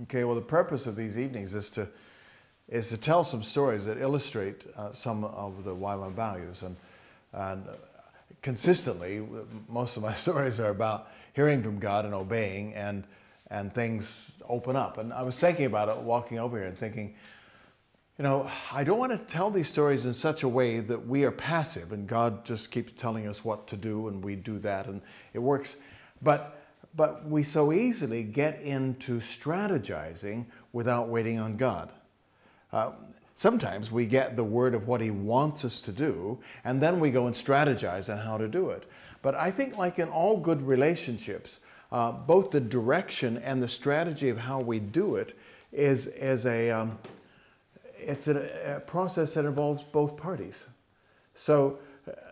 Okay, well, the purpose of these evenings is to tell some stories that illustrate some of the YWAM values. And consistently, most of my stories are about hearing from God and obeying, and things open up. And I was thinking about it walking over here and thinking, you know, I don't want to tell these stories in such a way that we are passive and God just keeps telling us what to do and we do that and it works. But we so easily get into strategizing without waiting on God. Sometimes we get the word of what He wants us to do, and then we go and strategize on how to do it. But I think, like in all good relationships, both the direction and the strategy of how we do it is a process that involves both parties. So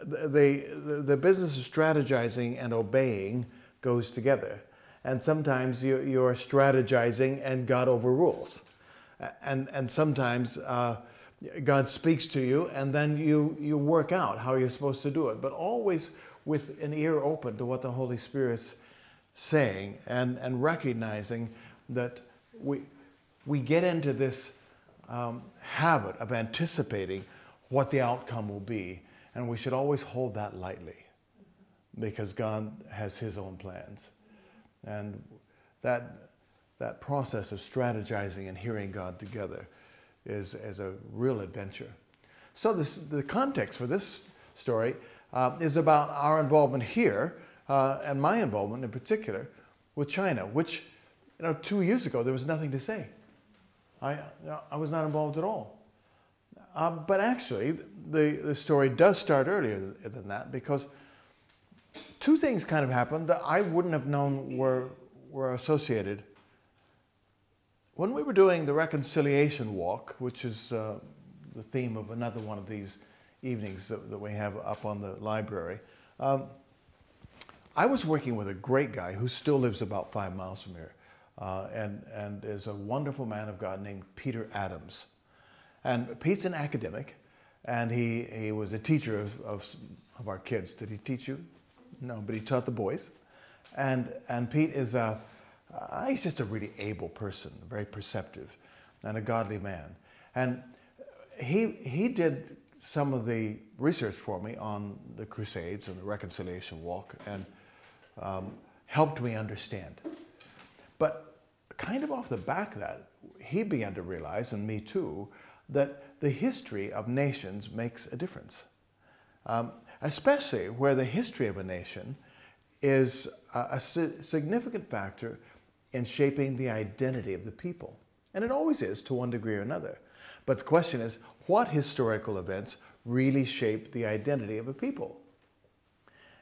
the business of strategizing and obeying goes together. And sometimes you're strategizing and God overrules. And sometimes God speaks to you and then you work out how you're supposed to do it, but always with an ear open to what the Holy Spirit's saying, and recognizing that we get into this habit of anticipating what the outcome will be, and we should always hold that lightly because God has His own plans. And that process of strategizing and hearing God together is a real adventure. So the context for this story is about our involvement here, and my involvement in particular with China, which 2 years ago there was nothing to say. I was not involved at all. But actually, the story does start earlier than that, because two things kind of happened that I wouldn't have known were associated. When we were doing the reconciliation walk, which is the theme of another one of these evenings that we have up on the library, I was working with a great guy who still lives about 5 miles from here, and is a wonderful man of God named Peter Adams. And Pete's an academic, and he was a teacher of our kids. Did he teach you? No, but he taught the boys. And Pete is he's just a really able person, very perceptive, and a godly man. And he did some of the research for me on the Crusades and the Reconciliation Walk, and helped me understand. But kind of off the back of that, he began to realize, and me too, that the history of nations makes a difference. Especially where the history of a nation is a significant factor in shaping the identity of the people. And it always is, to one degree or another. But the question is, what historical events really shape the identity of a people?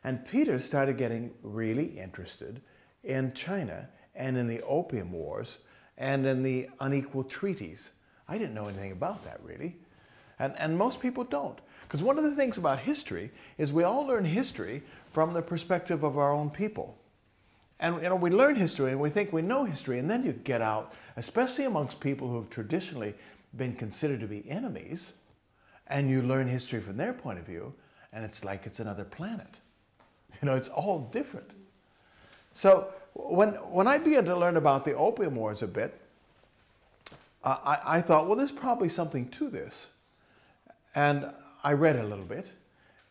And Peter started getting really interested in China and in the Opium Wars and in the unequal treaties. I didn't know anything about that, really. And most people don't. Because one of the things about history is we all learn history from the perspective of our own people. And we learn history and we think we know history, and then you get out, especially amongst people who have traditionally been considered to be enemies, and you learn history from their point of view, and it's like it's another planet. It's all different. So when I began to learn about the Opium Wars a bit, I thought, well, there's probably something to this. And I read a little bit,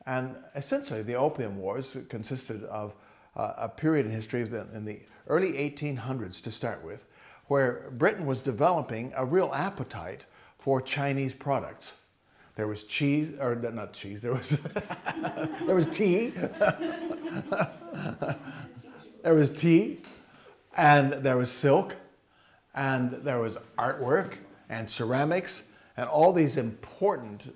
and essentially the Opium Wars consisted of a period in history in the early 1800s to start with, where Britain was developing a real appetite for Chinese products. There was cheese, or not cheese, there was, there was tea. There was tea, and there was silk, and there was artwork and ceramics, and all these important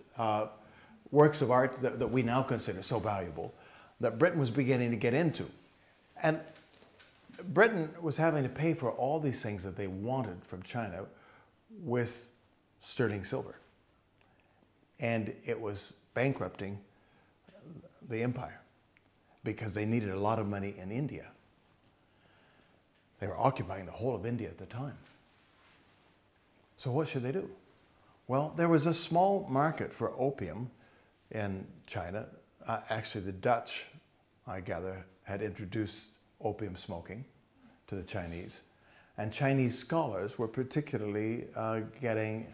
works of art that we now consider so valuable that Britain was beginning to get into. And Britain was having to pay for all these things that they wanted from China with sterling silver. And it was bankrupting the empire because they needed a lot of money in India. They were occupying the whole of India at the time. So what should they do? Well, there was a small market for opium in China. Actually, the Dutch, I gather, had introduced opium smoking to the Chinese. And Chinese scholars were particularly getting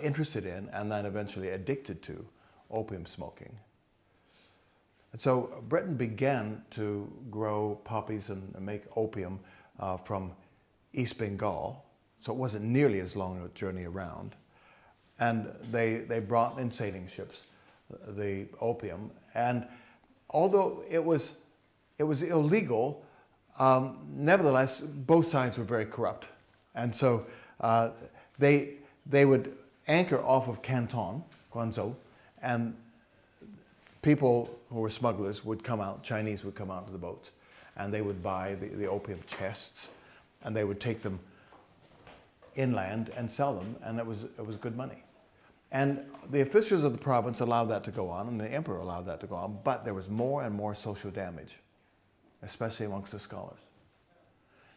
interested in and then eventually addicted to opium smoking. And so Britain began to grow poppies and make opium from East Bengal. So it wasn't nearly as long a journey around. And they brought in sailing ships the opium. And although it was illegal, nevertheless, both sides were very corrupt. And so they would anchor off of Canton, Guangzhou, and people who were smugglers would come out, Chinese would come out to the boats, and they would buy the opium chests, and they would take them inland and sell them, and it was good money. And the officials of the province allowed that to go on, and the emperor allowed that to go on, but there was more and more social damage, especially amongst the scholars.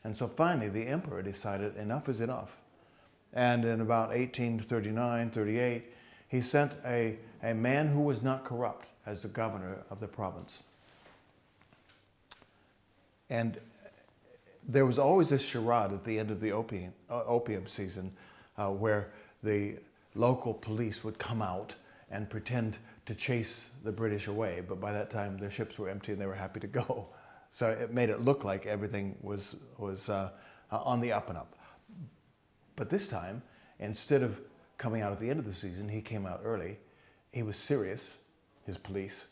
And so finally, the emperor decided enough is enough. And in about 1839, 38, he sent a man who was not corrupt as the governor of the province. And there was always this charade at the end of the opium season where the local police would come out and pretend to chase the British away, but by that time their ships were empty and they were happy to go. So it made it look like everything was on the up and up. But this time, instead of coming out at the end of the season, he came out early. He was serious, his police,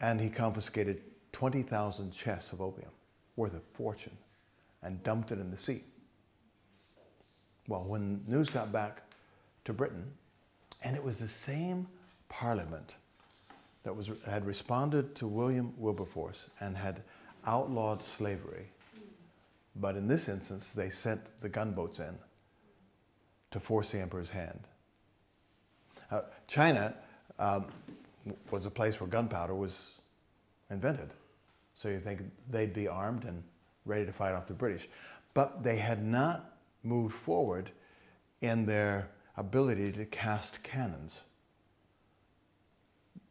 and he confiscated 20,000 chests of opium, worth a fortune, and dumped it in the sea. Well, when news got back to Britain, and it was the same parliament that had responded to William Wilberforce and had outlawed slavery, but in this instance, they sent the gunboats in to force the emperor's hand. China was a place where gunpowder was invented. So you think they'd be armed and ready to fight off the British. But they had not moved forward in their ability to cast cannons.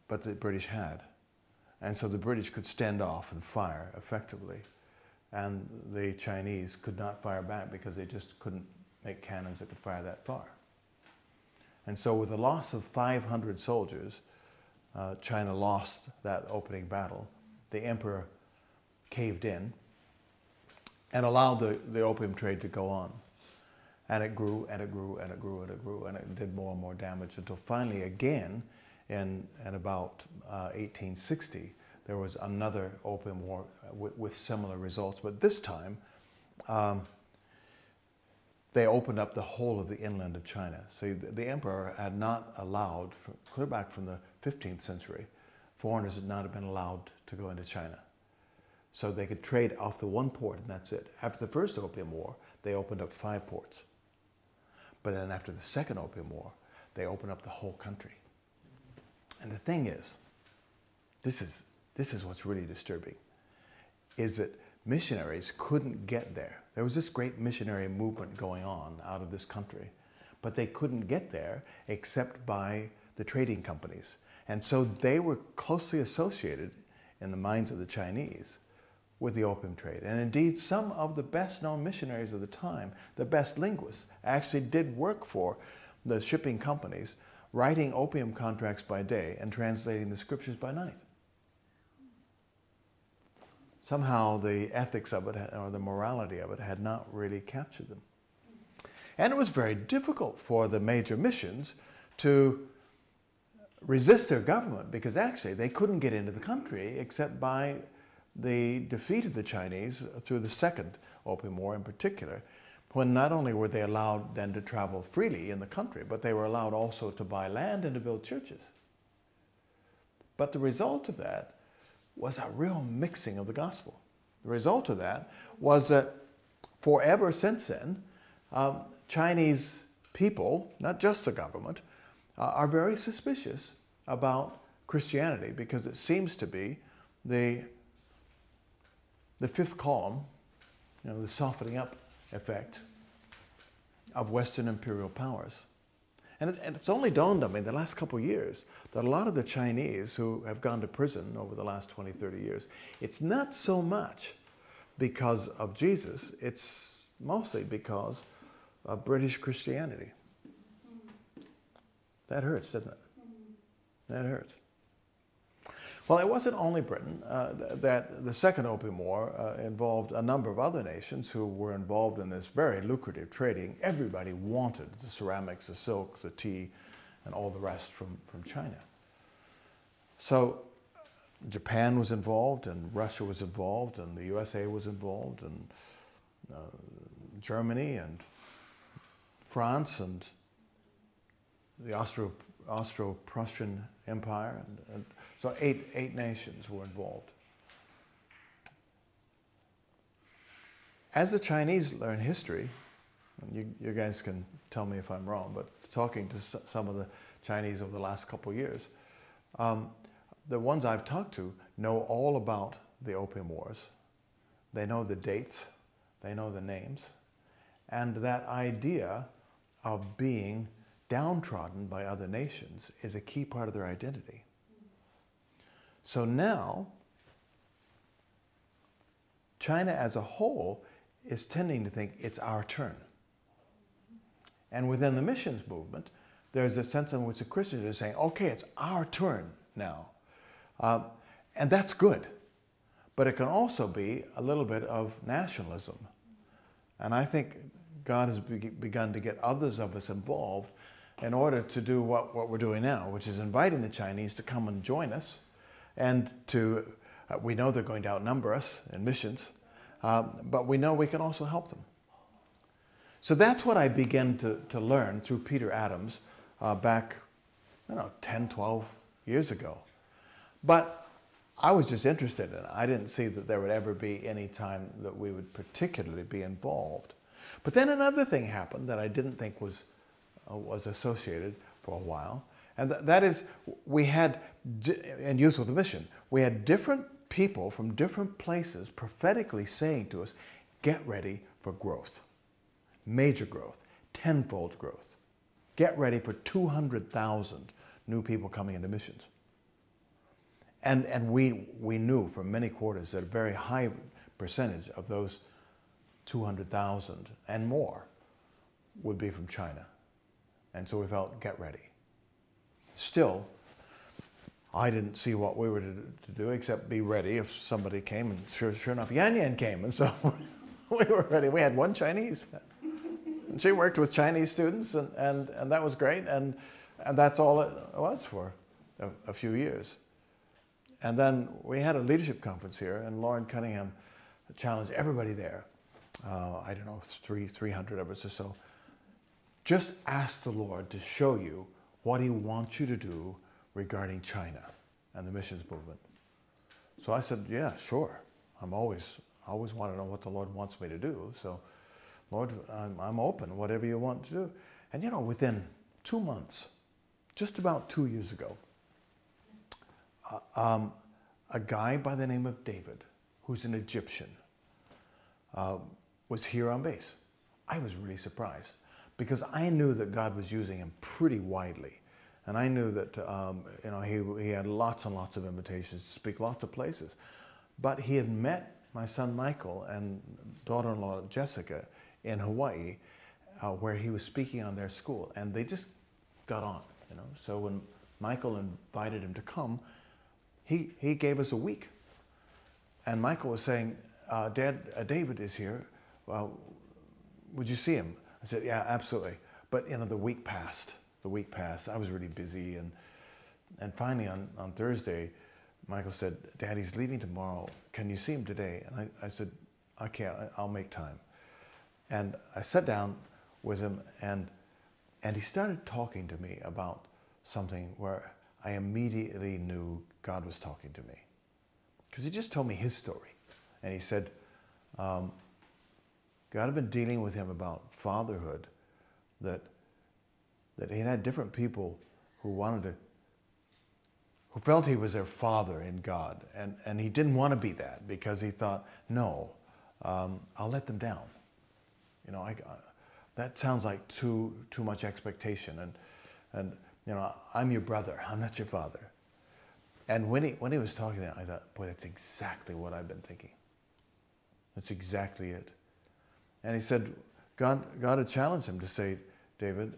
But the British had. And so the British could stand off and fire effectively. And the Chinese could not fire back because they just couldn't make cannons that could fire that far. And so with a loss of 500 soldiers, China lost that opening battle. The emperor caved in and allowed the opium trade to go on. And it grew, and it grew, and it grew, and it grew, and it did more and more damage until finally again, in about 1860, there was another opium war with similar results. But this time, they opened up the whole of the inland of China. So the emperor had not allowed, clear back from the 15th century, foreigners had not been allowed to go into China. So they could trade off the one port, and that's it. After the first Opium War, they opened up 5 ports. But then after the second Opium War, they opened up the whole country. And the thing is, this is what's really disturbing, is that missionaries couldn't get there. There was this great missionary movement going on out of this country, but they couldn't get there except by the trading companies. And so they were closely associated in the minds of the Chinese with the opium trade. And indeed, some of the best known missionaries of the time, the best linguists, actually did work for the shipping companies, writing opium contracts by day and translating the scriptures by night. Somehow the ethics of it, or the morality of it, had not really captured them. And it was very difficult for the major missions to resist their government, because actually they couldn't get into the country except by the defeat of the Chinese through the Second Opium War in particular, when not only were they allowed then to travel freely in the country, but they were allowed also to buy land and to build churches. But the result of that was a real mixing of the gospel. The result of that was that forever since then, Chinese people, not just the government, are very suspicious about Christianity, because it seems to be the fifth column, the softening up effect of Western imperial powers. And it's only dawned on me in the last couple of years that a lot of the Chinese who have gone to prison over the last 20, 30 years, it's not so much because of Jesus, it's mostly because of British Christianity. That hurts, doesn't it? That hurts. Well, it wasn't only Britain. That the Second Opium War involved a number of other nations who were involved in this very lucrative trading. Everybody wanted the ceramics, the silk, the tea, and all the rest from China. So Japan was involved, and Russia was involved, and the USA was involved, and Germany, and France, and the Austro-Prussian Empire, and so eight nations were involved. As the Chinese learn history, and you guys can tell me if I'm wrong, but talking to some of the Chinese over the last couple of years, the ones I've talked to know all about the Opium Wars. They know the dates, they know the names, and that idea of being downtrodden by other nations is a key part of their identity. So now, China as a whole is tending to think it's our turn. And within the missions movement, there's a sense in which the Christians are saying, okay, it's our turn now. And that's good. But it can also be a little bit of nationalism. And I think God has begun to get others of us involved in order to do what we're doing now, which is inviting the Chinese to come and join us. And to, we know they're going to outnumber us in missions, but we know we can also help them. So that's what I began to learn through Peter Adams back, 10, 12 years ago. But I was just interested in it. I didn't see that there would ever be any time that we would particularly be involved. But then another thing happened that I didn't think was associated for a while. And that is, we had, in Youth with a Mission, we had different people from different places prophetically saying to us, get ready for growth. Major growth, tenfold growth. Get ready for 200,000 new people coming into missions. And we knew from many quarters that a very high percentage of those 200,000 and more would be from China. And so we felt, get ready. Still, I didn't see what we were to do except be ready if somebody came, and sure enough, Yan Yan came, and so we were ready. We had one Chinese, and she worked with Chinese students, and that was great, and that's all it was for a few years. And then we had a leadership conference here, and Lauren Cunningham challenged everybody there, I don't know, 300 of us or so, just ask the Lord to show you what He wants you to do regarding China and the missions movement. So I said, yeah, sure. I always want to know what the Lord wants me to do. So, Lord, I'm open, whatever you want to do. And within 2 months, just about 2 years ago, a guy by the name of David, who's an Egyptian, was here on base. I was really surprised because I knew that God was using him pretty widely. And I knew that he had lots and lots of invitations to speak lots of places. But he had met my son Michael and daughter-in-law Jessica in Hawaii, where he was speaking on their school. And they just got on, So when Michael invited him to come, he gave us a week. And Michael was saying, Dad, David is here. Would you see him? I said, yeah, absolutely. But the week passed. I was really busy. And finally on Thursday, Michael said, Dad, he's leaving tomorrow. Can you see him today? And I said, okay, I'll make time. And I sat down with him, and he started talking to me about something where I immediately knew God was talking to me. Because he just told me his story. And he said, God had been dealing with him about fatherhood, that he had different people who felt he was their father in God. And he didn't want to be that because he thought, no, I'll let them down. That sounds like too much expectation. And I'm your brother, I'm not your father. And when he was talking that, I thought, boy, that's exactly what I've been thinking. That's exactly it. And he said, God had challenged him to say, David,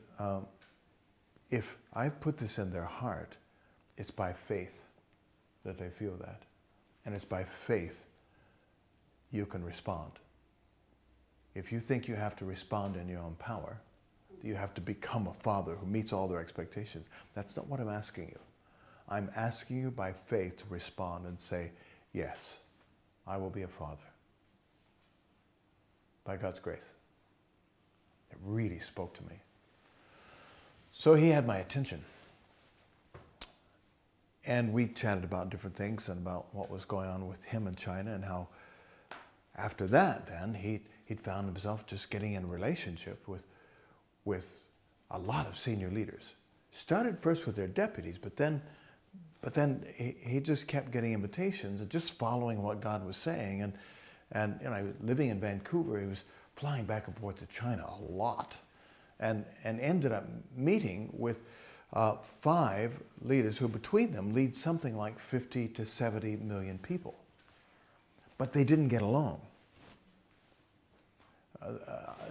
if I put this in their heart, it's by faith that they feel that. And it's by faith you can respond. If you think you have to respond in your own power, you have to become a father who meets all their expectations. That's not what I'm asking you. I'm asking you by faith to respond and say, yes, I will be a father. By God's grace. It really spoke to me. So he had my attention. And we chatted about different things and about what was going on with him in China, and how after that then he'd found himself just getting in a relationship with a lot of senior leaders. Started first with their deputies, but then he just kept getting invitations and just following what God was saying. And you know, living in Vancouver, he was flying back and forth to China a lot, and ended up meeting with 5 leaders who between them lead something like 50 to 70 million people. But they didn't get along.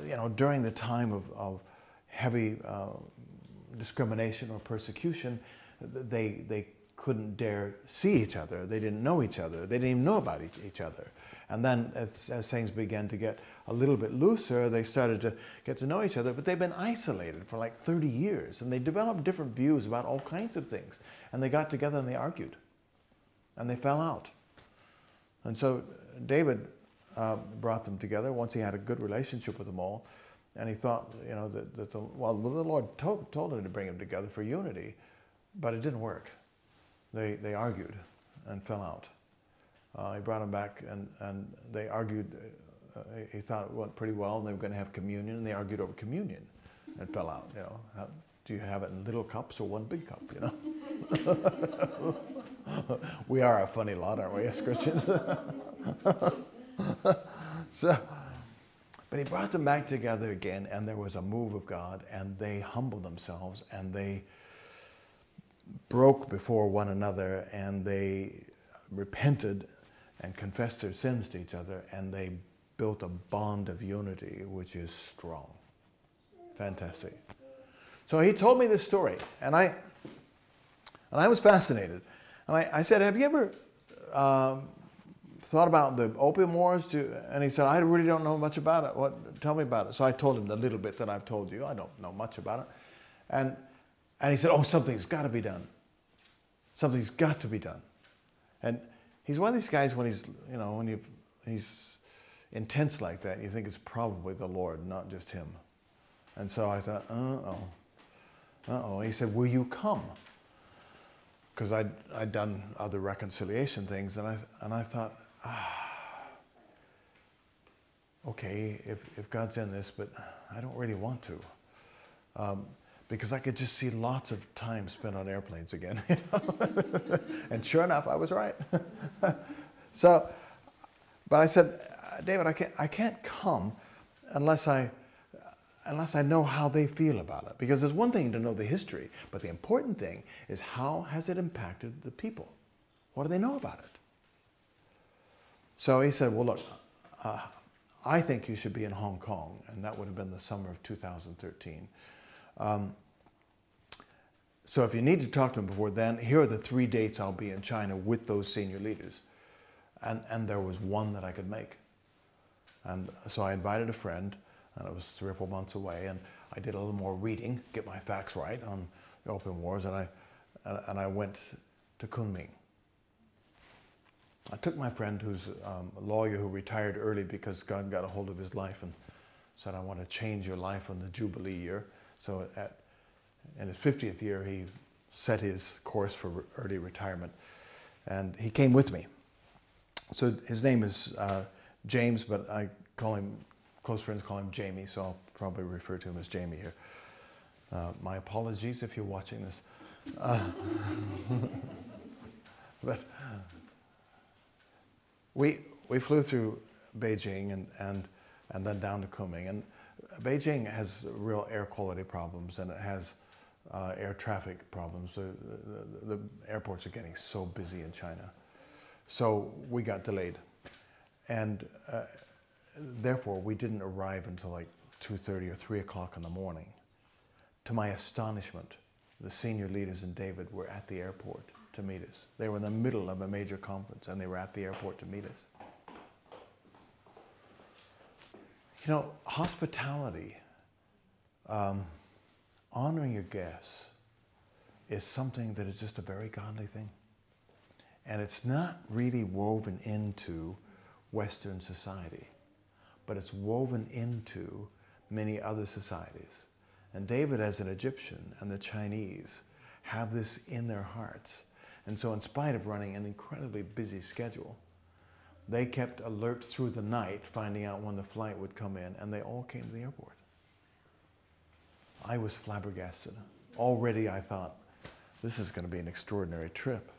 You know, during the time of heavy discrimination or persecution, they couldn't dare see each other. They didn't know each other. They didn't even know about each other. And then as things began to get a little bit looser, they started to get to know each other, but they've been isolated for like 30 years, and they developed different views about all kinds of things. And they got together and they argued, and they fell out. And so David brought them together once he had a good relationship with them all, and he thought, you know, that the Lord told him to bring them together for unity, but it didn't work. They argued and fell out. He brought them back, and they argued. He thought it went pretty well, and they were going to have communion, and they argued over communion and fell out. You know, do you have it in little cups or one big cup? You know, we are a funny lot, aren't we, as Christians? But he brought them back together again, and there was a move of God, and they humbled themselves, and they broke before one another, and they repented and confessed their sins to each other, and they built a bond of unity which is strong. Fantastic. So he told me this story, and I was fascinated. And I said, have you ever thought about the Opium Wars? And he said, I really don't know much about it. Tell me about it. So I told him the little bit that I've told you. I don't know much about it. And he said, oh, something's got to be done. Something's got to be done. And he's one of these guys when he's, you know, when he's intense like that, you think it's probably the Lord, not just him. And so I thought, uh-oh. He said, will you come? Because I'd done other reconciliation things, and I thought, okay, if God's in this, but I don't really want to. Because I could just see lots of time spent on airplanes again. You know? And sure enough, I was right. So, but I said, David, I can't come unless I know how they feel about it. Because there's one thing to know the history, but the important thing is how has it impacted the people? What do they know about it? So he said, well, look, I think you should be in Hong Kong, and that would have been the summer of 2013. So if you need to talk to him before then, here are the 3 dates I'll be in China with those senior leaders. And there was one that I could make. And so I invited a friend, and it was 3 or 4 months away, and I did a little more reading, get my facts right on the Opium Wars, and I went to Kunming. I took my friend, who's a lawyer who retired early because God got a hold of his life and said, I want to change your life on the Jubilee year. So in his 50th year, he set his course for early retirement, and he came with me. So his name is James, but I call him, close friends call him Jamie, so I'll probably refer to him as Jamie here. My apologies if you're watching this. But we flew through Beijing and then down to Kunming. And Beijing has real air quality problems, and it has air traffic problems. The airports are getting so busy in China. So we got delayed. And therefore, we didn't arrive until like 2:30 or 3 o'clock in the morning. To my astonishment, the senior leaders in David were at the airport to meet us. They were in the middle of a major conference, and they were at the airport to meet us. You know, hospitality, honoring your guests, is something that is just a very godly thing. And it's not really woven into Western society, but it's woven into many other societies. And David, as an Egyptian, and the Chinese have this in their hearts. And so in spite of running an incredibly busy schedule, they kept alert through the night, finding out when the flight would come in, and they all came to the airport. I was flabbergasted. Already I thought, this is going to be an extraordinary trip.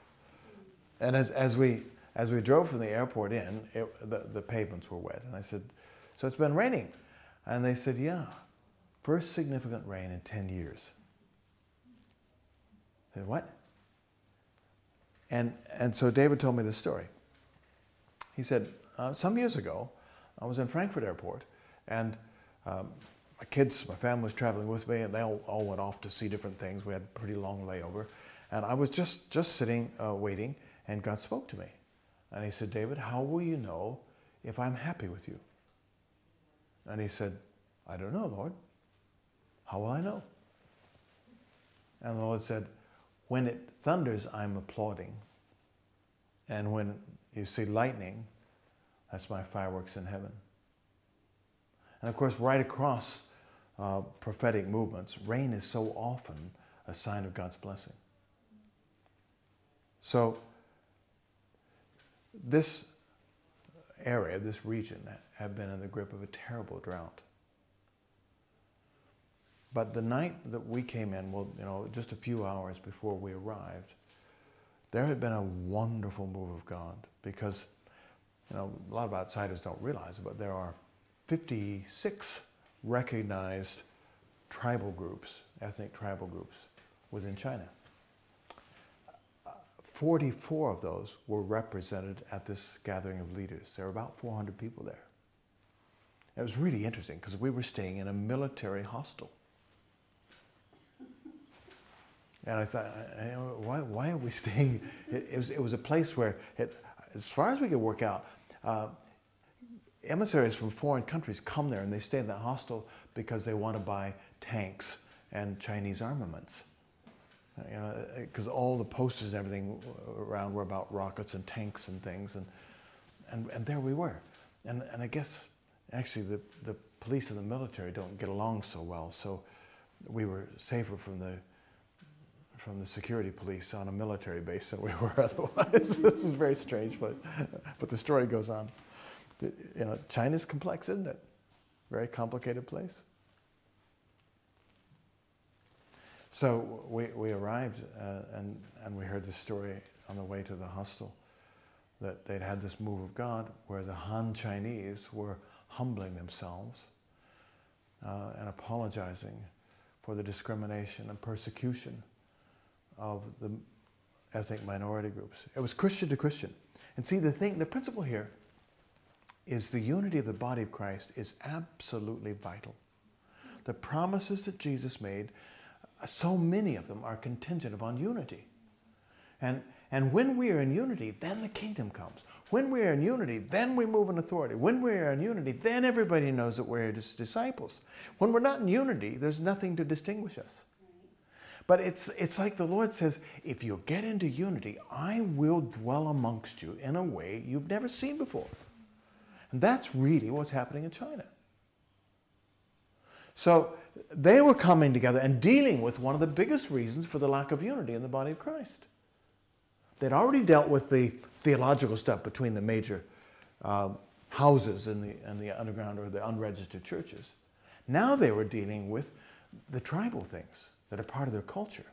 And as we drove from the airport in, the pavements were wet. And I said, so it's been raining? And they said, yeah, first significant rain in 10 years. I said, what? And so David told me this story. He said, some years ago, I was in Frankfurt Airport, and my kids, my family was traveling with me, and they all went off to see different things. We had a pretty long layover. And I was just sitting, waiting, and God spoke to me. And he said, David, how will you know if I'm happy with you? And he said, I don't know, Lord. How will I know? And the Lord said, when it thunders, I'm applauding. And when you see lightning, that's my fireworks in heaven. And of course, right across prophetic movements, rain is so often a sign of God's blessing. So this area, this region, have been in the grip of a terrible drought. But the night that we came in, well, you know, just a few hours before we arrived, there had been a wonderful move of God, because, you know, a lot of outsiders don't realize it, but there are 56 recognized tribal groups, ethnic tribal groups within China. 44 of those were represented at this gathering of leaders. There were about 400 people there. It was really interesting because we were staying in a military hostel. And I thought, why are we staying? It was a place where, as far as we could work out, emissaries from foreign countries come there and they stay in that hostel because they want to buy tanks and Chinese armaments. You know, because all the posters and everything around were about rockets and tanks and things, and there we were. And I guess, actually, the police and the military don't get along so well, so we were safer from the security police on a military base than we were otherwise. This is a very strange place. But the story goes on. You know, China's complex, isn't it? Very complicated place. So we arrived and we heard the story on the way to the hostel that they'd had this move of God where the Han Chinese were humbling themselves and apologizing for the discrimination and persecution of the ethnic minority groups. It was Christian to Christian. And see, the principle here is the unity of the body of Christ is absolutely vital. The promises that Jesus made, so many of them are contingent upon unity. And when we are in unity, then the kingdom comes. When we are in unity, then we move in authority. When we are in unity, then everybody knows that we're His disciples. When we're not in unity, there's nothing to distinguish us. But it's like the Lord says, if you get into unity, I will dwell amongst you in a way you've never seen before. And that's really what's happening in China. So they were coming together and dealing with one of the biggest reasons for the lack of unity in the body of Christ. They'd already dealt with the theological stuff between the major houses and the underground or the unregistered churches. Now they were dealing with the tribal things that are part of their culture.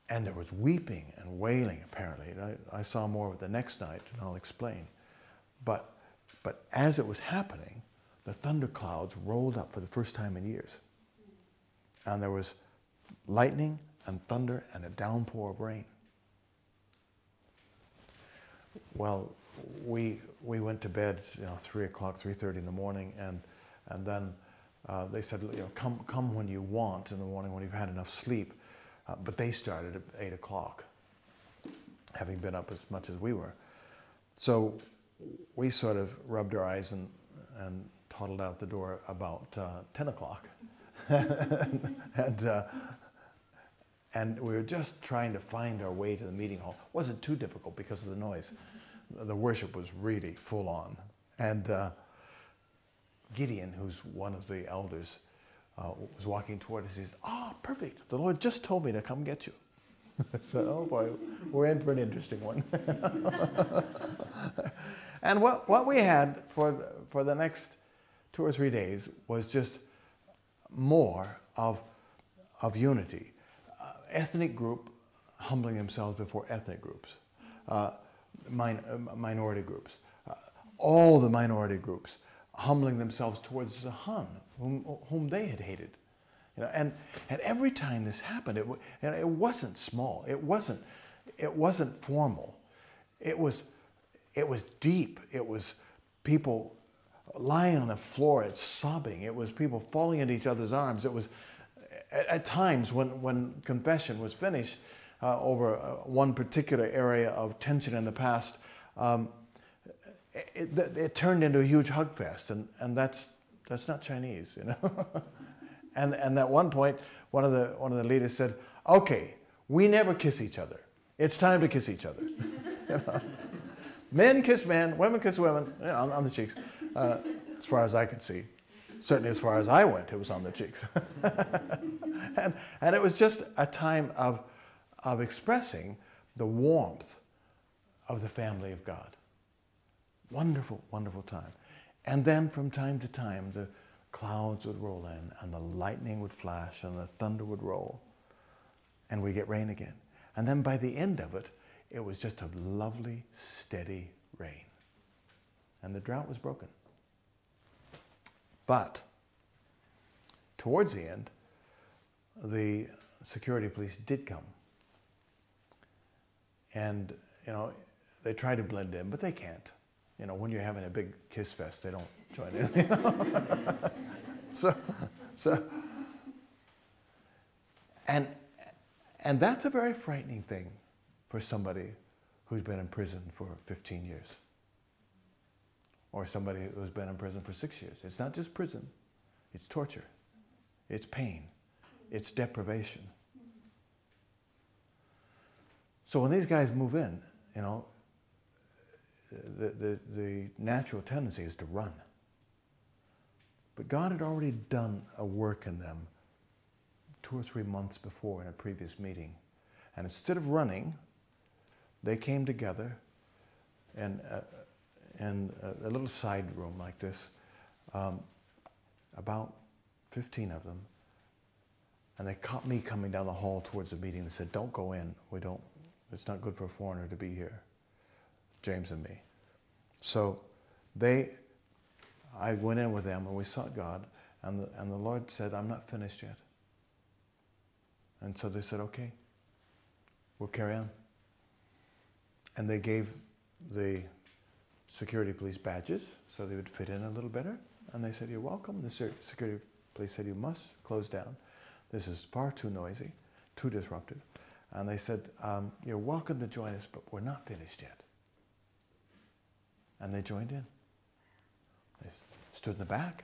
And there was weeping and wailing, apparently. I saw more of it the next night, and I'll explain. But as it was happening, the thunderclouds rolled up for the first time in years. And there was lightning and thunder and a downpour of rain. Well, we we went to bed, 3 o'clock, 3:30 in the morning, and then they said, come when you want in the morning when you've had enough sleep. But they started at 8 o'clock, having been up as much as we were. So we sort of rubbed our eyes and toddled out the door about 10 o'clock. And we were just trying to find our way to the meeting hall. It wasn't too difficult because of the noise. The worship was really full on. And Gideon, who's one of the elders, was walking toward us. He said, perfect. The Lord just told me to come get you. I said, oh boy, we're in for an interesting one. And what we had for the next 2 or 3 days was just more of unity. Ethnic group humbling themselves before ethnic groups, minority groups, all the minority groups humbling themselves towards the Hun, whom they had hated. And every time this happened, it wasn't small. It wasn't formal. It was deep. It was people lying on the floor, sobbing. It was people falling into each other's arms. It was at times when confession was finished over one particular area of tension in the past, it turned into a huge hug fest, and that's not Chinese, And at one point, one of the leaders said, "Okay, we never kiss each other. It's time to kiss each other." Men kiss men, women kiss women, on the cheeks. As far as I could see, certainly as far as I went, it was on the cheeks. and it was just a time of expressing the warmth of the family of God. Wonderful, wonderful time. And then from time to time, the clouds would roll in, and the lightning would flash, and the thunder would roll, and we get rain again. And then by the end of it, it was just a lovely, steady rain. And the drought was broken. But towards the end, the security police did come. And, they try to blend in, but they can't. When you're having a big kiss fest, they don't join in. And that's a very frightening thing for somebody who's been in prison for 15 years. Or somebody who's been in prison for 6 years. It's not just prison, it's torture, it's pain, it's deprivation. So when these guys move in, the natural tendency is to run. But God had already done a work in them 2 or 3 months before in a previous meeting. And instead of running, they came together in a little side room like this, about 15 of them. And they caught me coming down the hall towards the meeting. They said, "Don't go in. It's not good for a foreigner to be here." James and me. So I went in with them and we sought God, and the Lord said, "I'm not finished yet." And so they said, "Okay, we'll carry on." And they gave the security police badges so they would fit in a little better. And they said, "You're welcome." The security police said, "You must close down. This is far too noisy, too disruptive." And they said, "You're welcome to join us, but we're not finished yet." And they joined in. They stood in the back,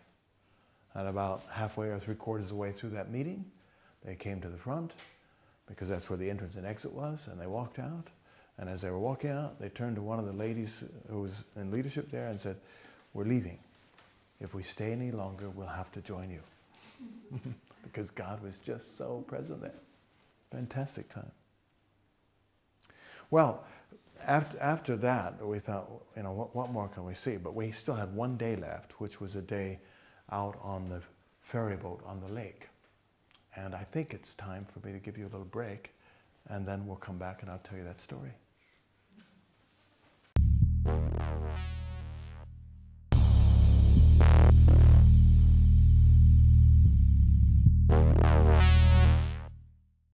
and about halfway or 3/4 of the way through that meeting, they came to the front, because that's where the entrance and exit was, and they walked out. And as they were walking out, they turned to one of the ladies who was in leadership there and said, "We're leaving. If we stay any longer, we'll have to join you." Because God was just so present there. Fantastic time. Well, after that, we thought, what more can we see? But we still had 1 day left, which was a day out on the ferry boat on the lake. And I think it's time for me to give you a little break, and then we'll come back and I'll tell you that story.